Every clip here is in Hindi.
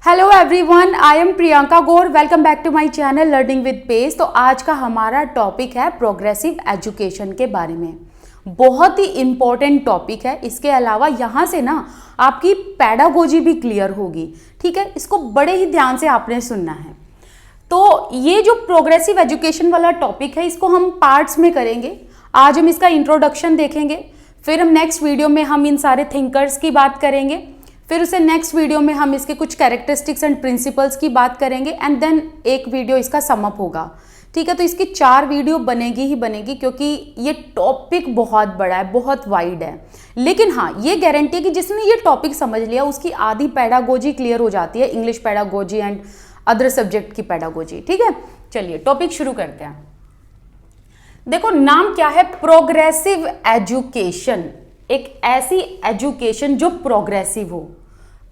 Hello everyone, I am Priyanka Gaur. Welcome back to my channel learning with pace. तो आज का हमारा टॉपिक है प्रोग्रेसिव एजुकेशन के बारे में। बहुत ही इम्पोर्टेंट टॉपिक है। इसके अलावा यहाँ से ना आपकी पैडागोजी भी क्लियर होगी। ठीक है, इसको बड़े ही ध्यान से आपने सुनना है। तो ये जो प्रोग्रेसिव एजुकेशन वाला टॉपिक है, इसको हम पार्ट्स में करेंगे। आज हम इसका इंट्रोडक्शन देखेंगे, फिर हम नेक्स्ट वीडियो में हम इन सारे थिंकर्स की बात करेंगे, फिर उसे नेक्स्ट वीडियो में हम इसके कुछ कैरेक्टरिस्टिक्स एंड प्रिंसिपल्स की बात करेंगे, एंड देन एक वीडियो इसका समअप होगा। ठीक है, तो इसकी 4 वीडियो बनेगी ही बनेगी, क्योंकि ये टॉपिक बहुत बड़ा है, बहुत वाइड है। लेकिन हाँ, ये गारंटी है कि जिसने ये टॉपिक समझ लिया उसकी आधी पैडागोजी क्लियर हो जाती है, English pedagogy and other subject की पैडागोजी। ठीक है, चलिए टॉपिक शुरू करते हैं। देखो, नाम क्या है? Progressive education. एक ऐसी एजुकेशन जो प्रोग्रेसिव हो।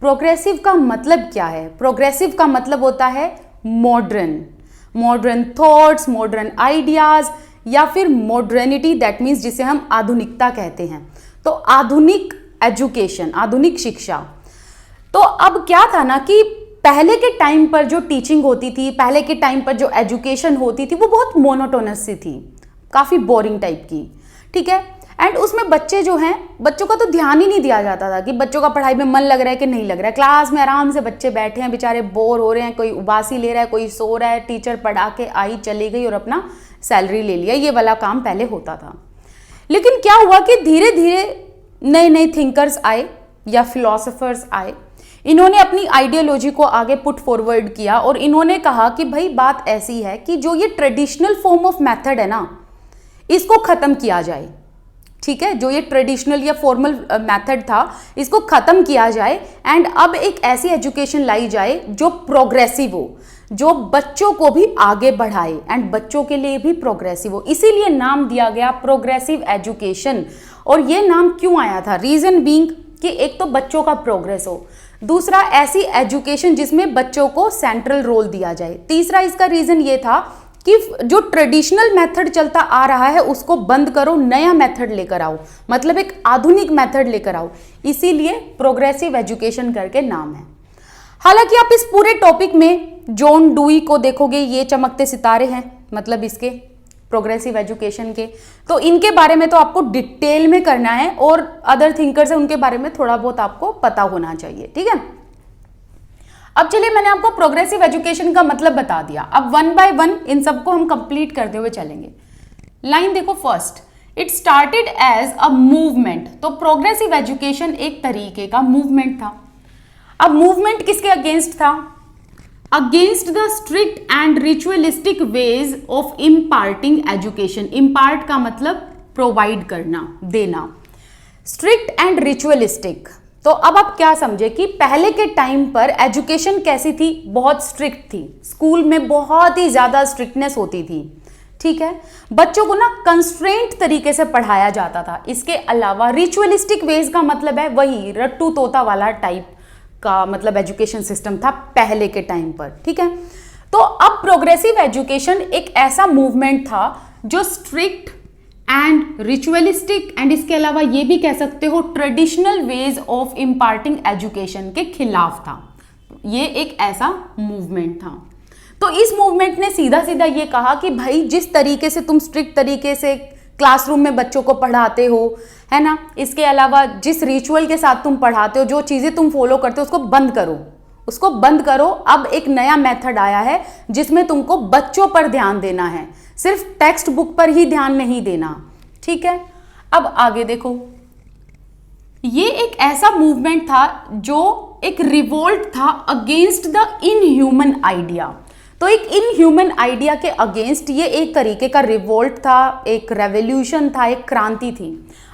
प्रोग्रेसिव का मतलब क्या है? प्रोग्रेसिव का मतलब होता है मॉडर्न थॉट्स, मॉडर्न आइडियाज, या फिर मॉडर्निटी, दैट मीन्स जिसे हम आधुनिकता कहते हैं। तो आधुनिक एजुकेशन, आधुनिक शिक्षा। तो अब क्या था ना कि पहले के टाइम पर जो टीचिंग होती थी, पहले के टाइम पर जो एजुकेशन होती थी, वो बहुत मोनोटोनस सी थी, काफ़ी बोरिंग टाइप की। ठीक है, एंड उसमें बच्चे जो हैं, बच्चों का तो ध्यान ही नहीं दिया जाता था कि बच्चों का पढ़ाई में मन लग रहा है कि नहीं लग रहा है। क्लास में आराम से बच्चे बैठे हैं, बेचारे बोर हो रहे हैं, कोई उबासी ले रहा है, कोई सो रहा है, टीचर पढ़ा के आई चली गई और अपना सैलरी ले लिया। ये वाला काम पहले होता था। लेकिन क्या हुआ कि धीरे धीरे नए नए थिंकर्स आए या फिलोसोफर्स आए। इन्होंने अपनी आइडियोलॉजी को आगे पुट फॉरवर्ड किया और इन्होंने कहा कि भाई बात ऐसी है कि जो ये ट्रेडिशनल फॉर्म ऑफ मेथड है ना, इसको खत्म किया जाए। ठीक है, जो ये ट्रेडिशनल या फॉर्मल मेथड था, इसको खत्म किया जाए एंड अब एक ऐसी एजुकेशन लाई जाए जो प्रोग्रेसिव हो, जो बच्चों को भी आगे बढ़ाए एंड बच्चों के लिए भी प्रोग्रेसिव हो। इसीलिए नाम दिया गया प्रोग्रेसिव एजुकेशन। और ये नाम क्यों आया था? रीजन बीइंग कि एक तो बच्चों का प्रोग्रेस हो, दूसरा ऐसी एजुकेशन जिसमें बच्चों को सेंट्रल रोल दिया जाए, तीसरा इसका रीजन ये था कि जो ट्रेडिशनल मेथड चलता आ रहा है उसको बंद करो, नया मेथड लेकर आओ, मतलब एक आधुनिक मेथड लेकर आओ। इसीलिए प्रोग्रेसिव एजुकेशन करके नाम है। हालांकि आप इस पूरे टॉपिक में जॉन डुई को देखोगे, ये चमकते सितारे हैं, मतलब इसके प्रोग्रेसिव एजुकेशन के। तो इनके बारे में तो आपको डिटेल में करना है, और अदर थिंकर्स हैं उनके बारे में थोड़ा बहुत आपको पता होना चाहिए। ठीक है, अब चलिए, मैंने आपको प्रोग्रेसिव एजुकेशन का मतलब बता दिया। अब 1 बाय 1 इन सबको हम कंप्लीट करते हुए चलेंगे। लाइन देखो, first, it started as a movement. तो प्रोग्रेसिव एजुकेशन एक तरीके का मूवमेंट था। अब मूवमेंट किसके अगेंस्ट था? Against the strict and ritualistic ways of imparting education. Impart का मतलब प्रोवाइड करना, देना। Strict and ritualistic. तो अब आप क्या समझे कि पहले के टाइम पर एजुकेशन कैसी थी? बहुत स्ट्रिक्ट थी। स्कूल में बहुत ही ज्यादा स्ट्रिक्टनेस होती थी। ठीक है, बच्चों को ना कंस्ट्रेंट तरीके से पढ़ाया जाता था। इसके अलावा रिचुअलिस्टिक वेज का मतलब है वही रट्टू तोता वाला टाइप का, मतलब एजुकेशन सिस्टम था पहले के टाइम पर। ठीक है, तो अब प्रोग्रेसिव एजुकेशन एक ऐसा मूवमेंट था जो स्ट्रिक्ट एंड रिचुअलिस्टिक एंड इसके अलावा ये भी कह सकते हो traditional ways of imparting education के खिलाफ था। ये एक ऐसा मूवमेंट था। तो इस मूवमेंट ने सीधा सीधा ये कहा कि भाई जिस तरीके से तुम स्ट्रिक्ट तरीके से क्लासरूम में बच्चों को पढ़ाते हो, है ना, इसके अलावा जिस रिचुअल के साथ तुम पढ़ाते हो, जो चीज़ें तुम फॉलो करते हो, उसको बंद करो, उसको बंद करो। अब एक नया मेथड आया है जिसमें तुमको बच्चों पर ध्यान देना है, सिर्फ टेक्स्ट बुक पर ही ध्यान नहीं देना। ठीक है, अब आगे देखो, ये एक ऐसा मूवमेंट था जो एक रिवोल्ट था अगेंस्ट द इनह्यूमन आइडिया। तो एक इनह्यूमन आइडिया के अगेंस्ट ये एक तरीके का रिवोल्ट था, एक रेवोल्यूशन था, एक क्रांति थी।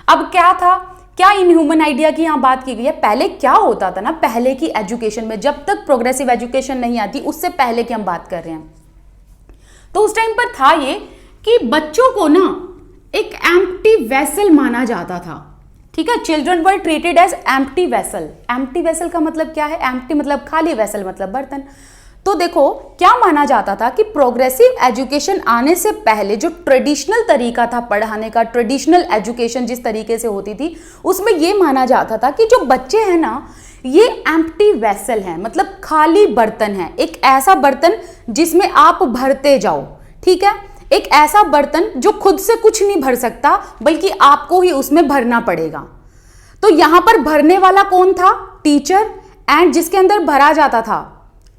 अब क्या था, क्या इनह्यूमन आइडिया की यहां बात की गई है? पहले क्या होता था ना, पहले की एजुकेशन में, जब तक प्रोग्रेसिव एजुकेशन नहीं आती उससे पहले की हम बात कर रहे हैं, तो उस टाइम पर था ये कि बच्चों को ना एक एम्प्टी वेसल माना जाता था। ठीक है, children were treated as empty vessel. Empty vessel का मतलब क्या है? एम्प्टी मतलब खाली, वेसल मतलब बर्तन। तो देखो क्या माना जाता था कि प्रोग्रेसिव एजुकेशन आने से पहले जो ट्रेडिशनल तरीका था पढ़ाने का, ट्रेडिशनल एजुकेशन जिस तरीके से होती थी, उसमें यह माना जाता था कि जो बच्चे हैं ना, ये एम्प्टी वेसल हैं, मतलब खाली बर्तन है, एक ऐसा बर्तन जिसमें आप भरते जाओ, ठीक है, एक ऐसा बर्तन जो खुद से कुछ नहीं भर सकता बल्कि आपको ही उसमें भरना पड़ेगा। तो यहां पर भरने वाला कौन था? टीचर, एंड जिसके अंदर भरा जाता था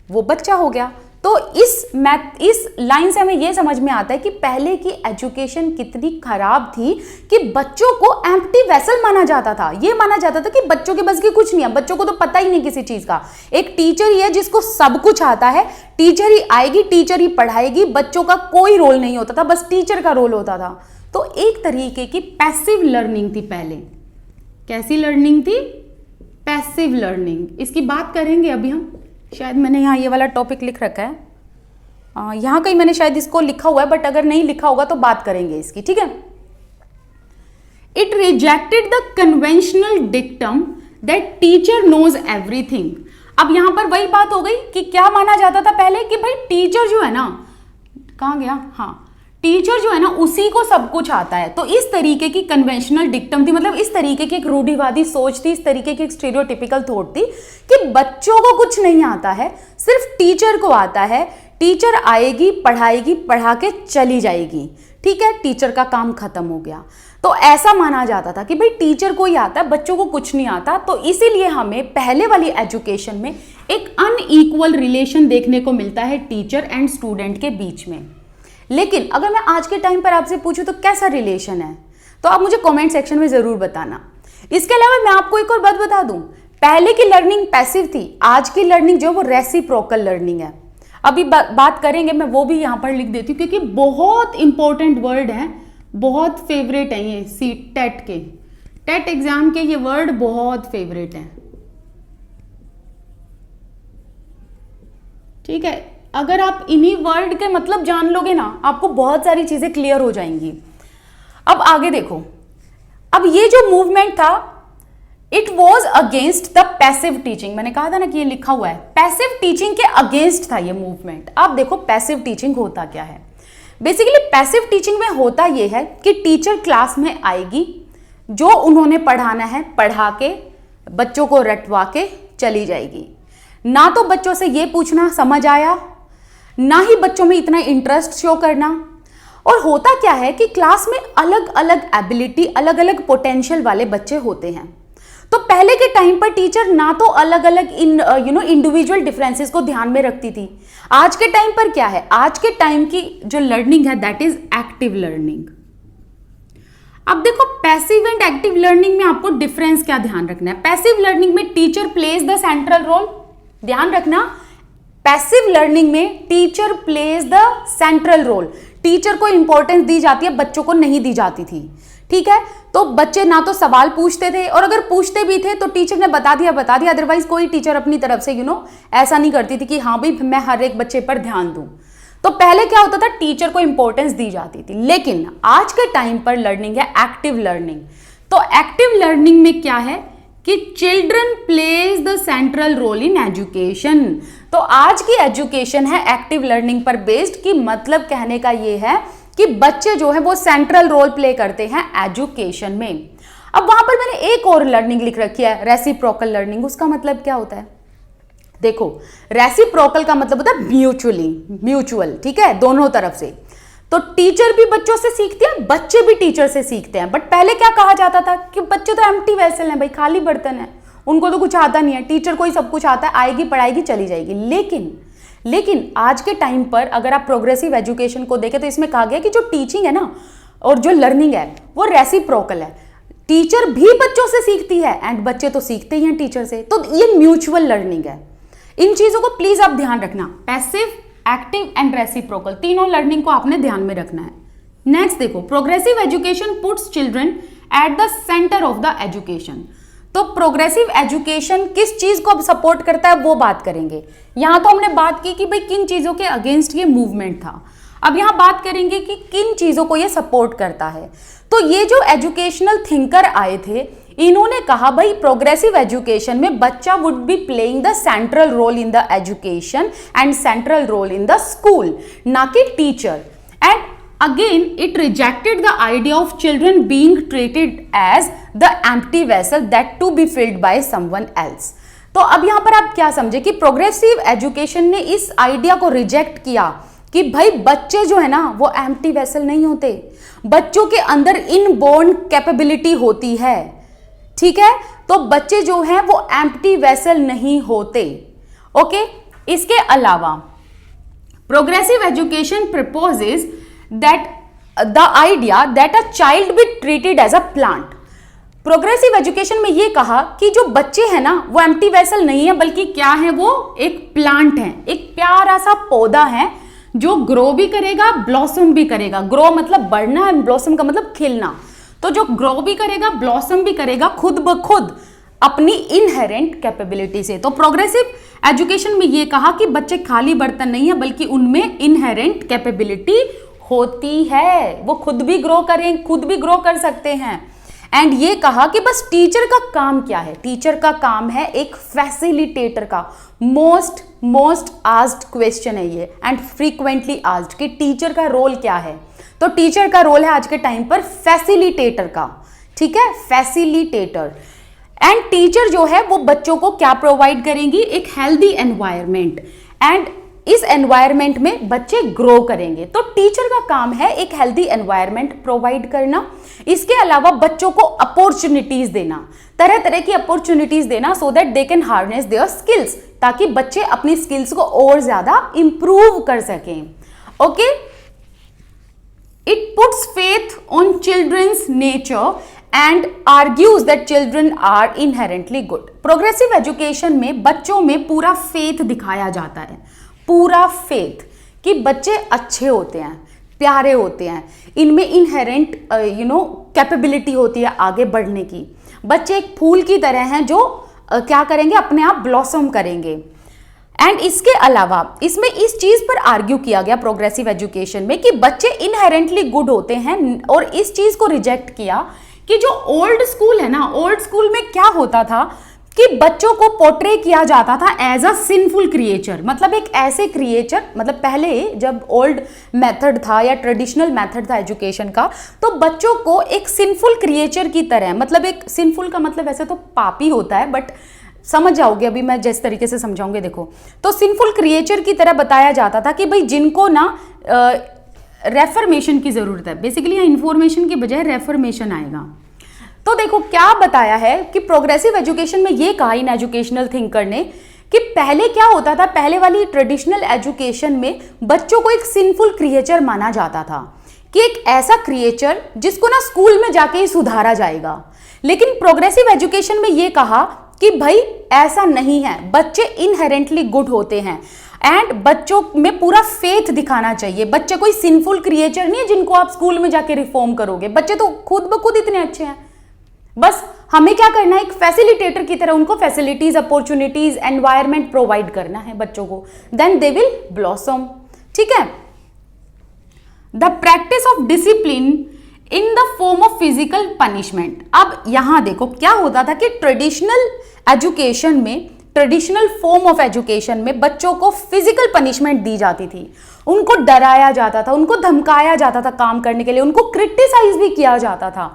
वो बच्चा हो गया। तो इस लाइन से हमें यह समझ में आता है कि पहले की एजुकेशन कितनी खराब थी कि बच्चों को एम्प्टी वेसल माना जाता था। यह माना जाता था कि बच्चों के बस की कुछ नहीं है, बच्चों को तो पता ही नहीं किसी चीज का। एक टीचर ही है जिसको सब कुछ आता है, टीचर ही आएगी, टीचर ही पढ़ाएगी, बच्चों का कोई रोल नहीं होता था, बस टीचर का रोल होता था। तो एक तरीके की पैसिव लर्निंग थी पहले। कैसी लर्निंग थी? Passive learning. इसकी बात करेंगे अभी हम। शायद मैंने यहाँ ये वाला टॉपिक लिख रखा है, यहाँ कहीं मैंने शायद इसको लिखा हुआ है, बट अगर नहीं लिखा होगा तो बात करेंगे इसकी, ठीक है। It rejected the conventional dictum that teacher knows everything. अब यहां पर वही बात हो गई कि क्या माना जाता था पहले कि भाई टीचर जो है ना, कहां गया, हाँ, टीचर जो है ना उसी को सब कुछ आता है। तो इस तरीके की कन्वेंशनल डिक्टम थी, मतलब इस तरीके की एक रूढ़िवादी सोच थी, इस तरीके की एक स्टीरियोटिपिकल थॉट थी कि बच्चों को कुछ नहीं आता है, सिर्फ टीचर को आता है। टीचर आएगी, पढ़ाएगी, पढ़ा के चली जाएगी, ठीक है, टीचर का काम खत्म हो गया। तो ऐसा माना जाता था कि भाई टीचर को ही आता है, बच्चों को कुछ नहीं आता। तो इसीलिए हमें पहले वाली एजुकेशन में एक अनइक्वल रिलेशन देखने को मिलता है टीचर एंड स्टूडेंट के बीच में। लेकिन अगर मैं आज के टाइम पर आपसे पूछूं तो कैसा रिलेशन है, तो आप मुझे कमेंट सेक्शन में जरूर बताना। इसके अलावा मैं आपको एक और बात बता दूं, पहले की लर्निंग पैसिव थी, आज की लर्निंग जो वो रेसिप्रोकल लर्निंग है। अभी बात करेंगे, मैं वो भी यहां पर लिख देती हूं क्योंकि बहुत इंपॉर्टेंट वर्ड है, बहुत फेवरेट है ये टेट एग्जाम के ये वर्ड बहुत फेवरेट है, ठीक है। अगर आप इन्हीं वर्ड के मतलब जान लोगे ना, आपको बहुत सारी चीजें क्लियर हो जाएंगी। अब आगे देखो, अब ये जो मूवमेंट था, it was against the passive teaching. मैंने कहा था ना कि ये लिखा हुआ है, पैसिव टीचिंग के अगेंस्ट था ये मूवमेंट। अब देखो पैसिव टीचिंग होता क्या है। बेसिकली पैसिव टीचिंग में होता ये है कि टीचर क्लास में आएगी, जो उन्होंने पढ़ाना है पढ़ा के बच्चों को रटवा के चली जाएगी। ना तो बच्चों से ये पूछना समझ आया, ना ही बच्चों में इतना इंटरेस्ट शो करना। और होता क्या है कि क्लास में अलग अलग एबिलिटी, अलग अलग पोटेंशियल वाले बच्चे होते हैं। तो पहले के टाइम पर टीचर ना तो अलग अलग इंडिविजुअल डिफरेंसेस को ध्यान में रखती थी। आज के टाइम पर क्या है, आज के टाइम की जो लर्निंग है दैट इज एक्टिव लर्निंग। अब देखो पैसिव एंड एक्टिव लर्निंग में आपको डिफरेंस क्या ध्यान रखना है। पैसिव लर्निंग में teacher plays the central role, ध्यान रखना, पैसिव लर्निंग में teacher plays the central role. Teacher को इंपॉर्टेंस दी जाती है, बच्चों को नहीं दी जाती थी, ठीक है। तो बच्चे ना तो सवाल पूछते थे, और अगर पूछते भी थे तो टीचर ने बता दिया, अदरवाइज कोई टीचर अपनी तरफ से ऐसा नहीं करती थी कि हाँ भाई मैं हर एक बच्चे पर ध्यान दूं। तो पहले क्या होता था, टीचर को इंपॉर्टेंस दी जाती थी। लेकिन आज के टाइम पर लर्निंग है एक्टिव लर्निंग। तो एक्टिव लर्निंग में क्या है कि children plays the central role in education. तो आज की एजुकेशन है एक्टिव लर्निंग पर बेस्ड, की मतलब कहने का ये है कि बच्चे जो है वो सेंट्रल रोल प्ले करते हैं एजुकेशन में। अब वहां पर मैंने एक और लर्निंग लिख रखी है, रेसिप्रोकल लर्निंग। उसका मतलब क्या होता है, देखो रेसिप्रोकल का मतलब होता है म्यूचुअल, ठीक है, दोनों तरफ से। तो टीचर भी बच्चों से सीखते हैं, बच्चे भी टीचर से सीखते हैं। बट पहले क्या कहा जाता था कि बच्चे तो एम्प्टी वेसल हैं भाई, खाली बर्तन है, उनको तो कुछ आता नहीं है, टीचर को ही सब कुछ आता है, आएगी पढ़ाएगी चली जाएगी। लेकिन आज के टाइम पर अगर आप प्रोग्रेसिव एजुकेशन को देखें तो इसमें कहा गया कि जो टीचिंग है ना और जो लर्निंग है वो रेसिप्रोकल है। टीचर भी बच्चों से सीखती है एंड बच्चे तो सीखते ही हैं टीचर से। तो ये म्यूचुअल लर्निंग है। इन चीजों को प्लीज आप ध्यान रखना, पैसिव, एक्टिव एंड रेसिप्रोकल, तीनों लर्निंग को आपने ध्यान में रखना है। नेक्स्ट देखो, progressive education puts children at the centre of the education. तो प्रोग्रेसिव एजुकेशन किस चीज को सपोर्ट करता है वो बात करेंगे। यहां तो हमने बात की कि भाई किन चीजों के अगेंस्ट ये मूवमेंट था, अब यहां बात करेंगे कि किन चीजों को ये सपोर्ट करता है। तो ये जो एजुकेशनल थिंकर आए थे, इन्होंने कहा भाई प्रोग्रेसिव एजुकेशन में बच्चा would be playing the central role in the education and central role in the school, ना कि टीचर। And again it rejected the idea of children being treated as the empty vessel that to be filled by someone else. तो अब यहां पर आप क्या समझे कि प्रोग्रेसिव एजुकेशन ने इस आइडिया को रिजेक्ट किया कि भाई बच्चे जो है ना वो एम्प्टी वेसल नहीं होते, बच्चों के अंदर इनबोर्न कैपेबिलिटी होती है, ठीक है। तो बच्चे जो हैं वो एम्प्टी वेसल नहीं होते। ओके, इसके अलावा progressive education proposes that the idea that a child be treated as a plant. Progressive education में ये कहा कि जो बच्चे हैं ना वो एम्प्टी वेसल नहीं है, बल्कि क्या है, वो एक प्लांट है, एक प्यारा सा पौधा है जो ग्रो भी करेगा, ब्लॉसम भी करेगा। ग्रो मतलब बढ़ना, ब्लॉसम का मतलब खिलना। तो जो ग्रो भी करेगा, ब्लॉसम भी करेगा खुद ब खुद अपनी इनहेरेंट कैपेबिलिटी से। तो प्रोग्रेसिव एजुकेशन में ये कहा कि बच्चे खाली बर्तन नहीं है, बल्कि उनमें इनहेरेंट कैपेबिलिटी होती है, वो खुद भी ग्रो करें, खुद भी ग्रो कर सकते हैं। एंड ये कहा कि बस टीचर का काम क्या है, टीचर का काम है एक फैसिलिटेटर का। मोस्ट आस्क्ड क्वेश्चन है ये एंड फ्रीक्वेंटली आस्क्ड कि टीचर का रोल क्या है। तो टीचर का रोल है आज के टाइम पर फैसिलिटेटर का, ठीक है, फैसिलिटेटर। एंड टीचर जो है वो बच्चों को क्या प्रोवाइड करेंगी, एक हेल्दी एनवायरमेंट, एंड इस एनवायरमेंट में बच्चे ग्रो करेंगे। तो टीचर का काम है एक हेल्दी एनवायरमेंट प्रोवाइड करना। इसके अलावा बच्चों को अपॉर्चुनिटीज देना, तरह तरह की अपॉर्चुनिटीज देना, so that they can harness their skills, ताकि बच्चे अपनी स्किल्स को और ज्यादा इंप्रूव कर सकें। Okay, it puts faith on children's nature and argues that children are inherently good. Progressive education में बच्चों में पूरा फेथ दिखाया जाता है, पूरा फेथ कि बच्चे अच्छे होते हैं, प्यारे होते हैं, इनमें इनहेरेंट कैपेबिलिटी होती है आगे बढ़ने की। बच्चे एक फूल की तरह हैं जो क्या करेंगे, अपने आप ब्लॉसम करेंगे। एंड इसके अलावा इसमें इस चीज पर आर्ग्यू किया गया प्रोग्रेसिव एजुकेशन में कि बच्चे इनहेरेंटली गुड होते हैं, और इस चीज को रिजेक्ट किया कि जो ओल्ड स्कूल है ना, ओल्ड स्कूल में क्या होता था कि बच्चों को पोर्ट्रे किया जाता था एज अ सिंफुल क्रिएचर, मतलब एक ऐसे क्रिएचर, मतलब पहले जब ओल्ड मेथड था या ट्रेडिशनल मेथड था एजुकेशन का, तो बच्चों को एक सिंफुल क्रिएचर की तरह, मतलब एक सिंफुल का मतलब वैसे तो पापी होता है, बट समझ जाओगे अभी मैं जिस तरीके से समझाऊंगे, देखो। तो सिंफुल क्रिएचर की तरह बताया जाता था कि भाई जिनको ना रेफर्मेशन की जरूरत है, बेसिकली यहाँ इंफॉर्मेशन की बजाय रेफर्मेशन आएगा। तो देखो क्या बताया है कि प्रोग्रेसिव एजुकेशन में ये कहा इन एजुकेशनल थिंकर ने कि पहले क्या होता था, पहले वाली ट्रेडिशनल एजुकेशन में बच्चों को एक सिंफुल क्रिएचर माना जाता था, कि एक ऐसा क्रिएचर जिसको ना स्कूल में जाके ही सुधारा जाएगा। लेकिन प्रोग्रेसिव एजुकेशन में ये कहा कि भाई ऐसा नहीं है, बच्चे इनहेरेंटली गुड होते हैं एंड बच्चों में पूरा फेथ दिखाना चाहिए। बच्चे कोई सिंफुल क्रिएचर नहीं है जिनको आप स्कूल में जाके रिफॉर्म करोगे, बच्चे तो खुद ब खुद इतने अच्छे हैं। बस हमें क्या करना है, एक फैसिलिटेटर की तरह उनको फैसिलिटीज, अपॉर्चुनिटीज, एनवायरमेंट प्रोवाइड करना है बच्चों को, देन दे विल ब्लॉसम, ठीक है। The practice of discipline in the form of physical punishment. अब यहां देखो क्या होता था कि ट्रेडिशनल एजुकेशन में, ट्रेडिशनल फॉर्म ऑफ एजुकेशन में बच्चों को फिजिकल पनिशमेंट दी जाती थी, उनको डराया जाता था, उनको धमकाया जाता था काम करने के लिए, उनको क्रिटिसाइज भी किया जाता था।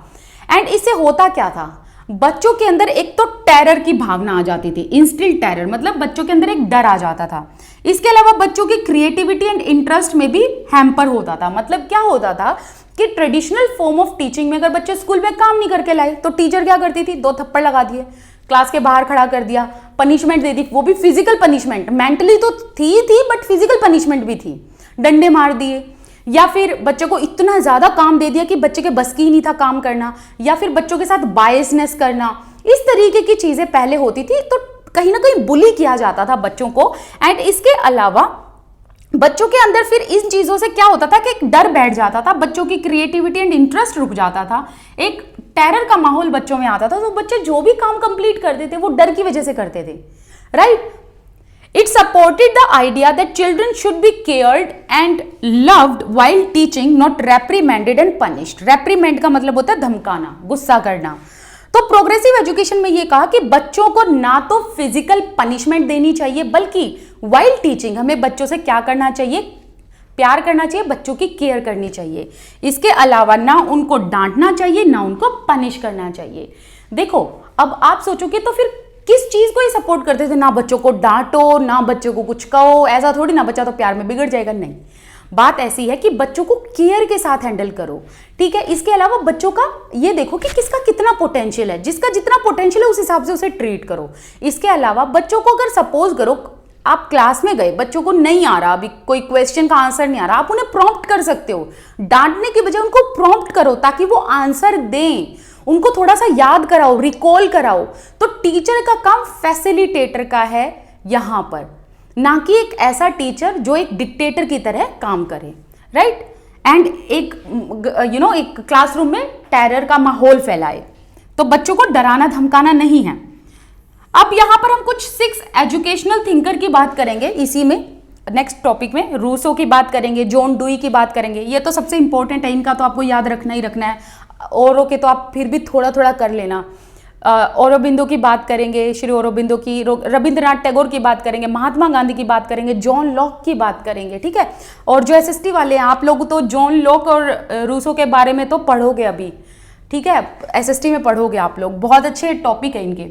एंड इससे होता क्या था, बच्चों के अंदर एक तो टेरर की भावना आ जाती थी, इंस्टिल टेरर, मतलब बच्चों के अंदर एक डर आ जाता था। इसके अलावा बच्चों की क्रिएटिविटी एंड इंटरेस्ट में भी हैम्पर होता था। मतलब क्या होता था कि ट्रेडिशनल फॉर्म ऑफ टीचिंग में अगर बच्चे स्कूल में काम नहीं करके लाए तो टीचर क्या करती थी, 2 थप्पड़ लगा दिए, क्लास के बाहर खड़ा कर दिया, पनिशमेंट दे दी, वो भी फिजिकल पनिशमेंट, मेंटली तो थी बट फिजिकल पनिशमेंट भी थी, डंडे मार दिए, या फिर बच्चों को इतना ज्यादा काम दे दिया कि बच्चे के बस की ही नहीं था काम करना, या फिर बच्चों के साथ बायसनेस करना, इस तरीके की चीजें पहले होती थी। तो कहीं ना कहीं बुली किया जाता था बच्चों को। एंड इसके अलावा बच्चों के अंदर फिर इन चीजों से क्या होता था कि एक डर बैठ जाता था, बच्चों की क्रिएटिविटी एंड इंटरेस्ट रुक जाता था, एक टेरर का माहौल बच्चों में आता था। तो बच्चे जो भी काम कंप्लीट करते थे वो डर की वजह से करते थे, right. It supported the idea that children should be cared and loved while teaching, not reprimanded and punished. Reprimand का मतलब होता है धमकाना, गुस्सा करना। तो प्रोग्रेसिव एजुकेशन में ये कहा कि बच्चों को ना तो फिजिकल पनिशमेंट देनी चाहिए, बल्कि वाइल टीचिंग हमें बच्चों से क्या करना चाहिए, प्यार करना चाहिए, बच्चों की केयर करनी चाहिए। इसके अलावा ना उनको डांटना चाहिए, ना उनको पनिश करना चाहिए। देखो अब आप सोचोगे तो फिर किस चीज को ही सपोर्ट करते थे, ना बच्चों को डांटो, ना बच्चों को कुछ कहो, ऐसा थोड़ी ना बच्चा तो प्यार में बिगड़ जाएगा, नहीं। बात ऐसी है कि बच्चों को केयर के साथ हैंडल करो, ठीक है। इसके अलावा बच्चों का ये देखो कि किसका कितना पोटेंशियल है, जिसका जितना पोटेंशियल है उस हिसाब से उसे ट्रीट करो। इसके अलावा बच्चों को अगर सपोज करो आप क्लास में गए, बच्चों को नहीं आ रहा, अभी कोई क्वेश्चन का आंसर नहीं आ रहा, आप उन्हें प्रॉम्प्ट कर सकते हो। डांटने की बजाय उनको प्रॉम्प्ट करो ताकि वो आंसर दें, उनको थोड़ा सा याद कराओ, रिकॉल कराओ। तो टीचर का काम फैसिलिटेटर का है यहां पर, ना कि एक ऐसा टीचर जो एक डिक्टेटर की तरह काम करे, राइट। एंड एक एक क्लासरूम में टेरर का माहौल फैलाए। तो बच्चों को डराना धमकाना नहीं है। अब यहां पर हम कुछ 6 एजुकेशनल थिंकर की बात करेंगे, इसी में नेक्स्ट टॉपिक में रूसो की बात करेंगे, जॉन डुई की बात करेंगे। ये तो सबसे इंपॉर्टेंट है, इनका तो आपको याद रखना ही रखना है। औरों के तो आप फिर भी थोड़ा थोड़ा कर लेना। औरोबिंदो की बात करेंगे, श्री औरोबिंदो की, रविंद्रनाथ टैगोर की बात करेंगे, महात्मा गांधी की बात करेंगे, जॉन लॉक की बात करेंगे, ठीक है। और जो एसएसटी वाले हैं आप लोग तो जॉन लॉक और रूसो के बारे में तो पढ़ोगे अभी, ठीक है, एसएसटी में पढ़ोगे आप लोग, बहुत अच्छे टॉपिक है इनके।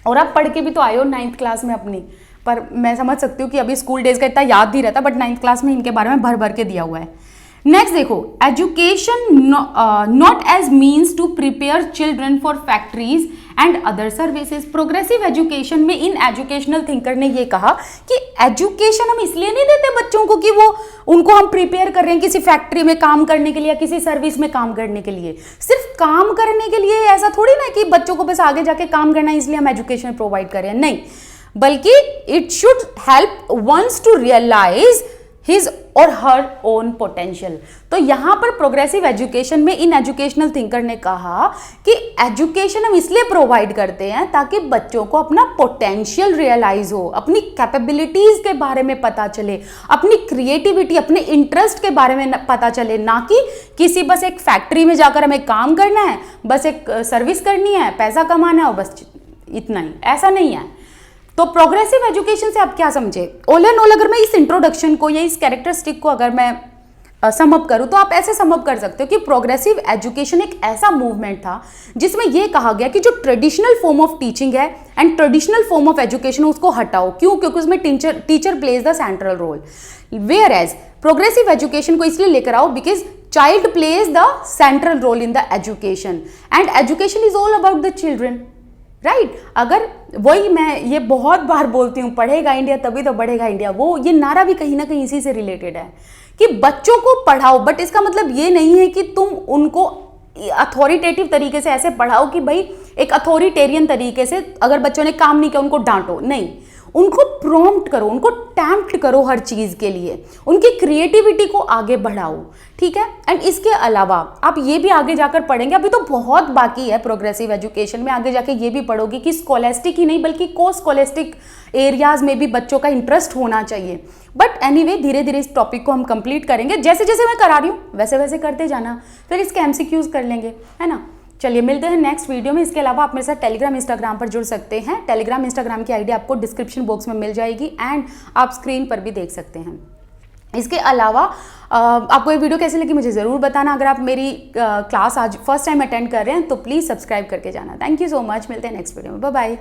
और आप पढ़ के भी तो आए हो 9th क्लास में अपनी, पर मैं समझ सकती हूँ कि अभी स्कूल डेज का इतना याद नहीं रहता, बट 9th क्लास में इनके बारे में भर भर के दिया हुआ है। नेक्स्ट देखो, education not as means to prepare children for factories and other services. Progressive education में इन एजुकेशनल थिंकर ने ये कहा कि एजुकेशन हम इसलिए नहीं देते बच्चों को कि वो उनको हम प्रिपेयर कर रहे हैं किसी फैक्ट्री में काम करने के लिए या किसी सर्विस में काम करने के लिए। सिर्फ काम करने के लिए ऐसा थोड़ी ना कि बच्चों को बस आगे जाके काम करना है इसलिए हम एजुकेशन प्रोवाइड कर रहे हैं, नहीं, बल्कि it should help ones to realise his और हर ओन पोटेंशियल। तो यहां पर प्रोग्रेसिव एजुकेशन में इन एजुकेशनल थिंकर ने कहा कि एजुकेशन हम इसलिए प्रोवाइड करते हैं ताकि बच्चों को अपना पोटेंशियल रियलाइज हो, अपनी कैपेबिलिटीज के बारे में पता चले, अपनी क्रिएटिविटी, अपने इंटरेस्ट के बारे में पता चले, ना कि किसी बस एक फैक्ट्री में जाकर हमें काम करना है, बस एक सर्विस करनी है, पैसा कमाना है और बस इतना ही, ऐसा नहीं है। तो प्रोग्रेसिव एजुकेशन से आप क्या समझे? ऑल एंड ऑल अगर मैं इस इंट्रोडक्शन को या इस कैरेक्टरिस्टिक को अगर मैं सम अप करूं तो आप ऐसे सम अप कर सकते हो कि प्रोग्रेसिव एजुकेशन एक ऐसा मूवमेंट था जिसमें यह कहा गया कि जो ट्रेडिशनल फॉर्म ऑफ टीचिंग है and traditional form of education उसको हटाओ। क्यों? क्योंकि उसमें teacher plays the central role. Whereas progressive education को इसलिए लेकर आओ because child plays the central role in the education and education is all about the children, right. अगर वही मैं ये बहुत बार बोलती हूँ, पढ़ेगा इंडिया तभी तो बढ़ेगा इंडिया, वो ये नारा भी कहीं ना कहीं इसी से रिलेटेड है कि बच्चों को पढ़ाओ, बट इसका मतलब ये नहीं है कि तुम उनको अथॉरिटेटिव तरीके से ऐसे पढ़ाओ कि भाई एक अथॉरिटेरियन तरीके से अगर बच्चों ने काम नहीं किया उनको डांटो, नहीं, उनको प्रॉम्प्ट करो, उनको टैम्प्ट करो हर चीज के लिए, उनकी क्रिएटिविटी को आगे बढ़ाओ, ठीक है। एंड इसके अलावा आप ये भी आगे जाकर पढ़ेंगे, अभी तो बहुत बाकी है प्रोग्रेसिव एजुकेशन में, आगे जाके ये भी पढ़ोगे कि स्कॉलेस्टिक ही नहीं बल्कि को स्कॉलेस्टिक एरियाज में भी बच्चों का इंटरेस्ट होना चाहिए। बट एनीवे धीरे धीरे इस टॉपिक को हम कंप्लीट करेंगे, जैसे जैसे मैं करा रही हूँ वैसे वैसे करते जाना, फिर इसके एमसीक्यूज कर लेंगे, है ना। चलिए मिलते हैं नेक्स्ट वीडियो में। इसके अलावा आप मेरे साथ टेलीग्राम इंस्टाग्राम पर जुड़ सकते हैं। टेलीग्राम इंस्टाग्राम की आईडी आपको डिस्क्रिप्शन बॉक्स में मिल जाएगी एंड आप स्क्रीन पर भी देख सकते हैं। इसके अलावा आपको ये वीडियो कैसी लगी मुझे ज़रूर बताना। अगर आप मेरी क्लास आज फर्स्ट टाइम अटेंड कर रहे हैं तो प्लीज़ सब्सक्राइब करके जाना। थैंक यू सो मच, मिलते हैं नेक्स्ट वीडियो में, बाय बाय।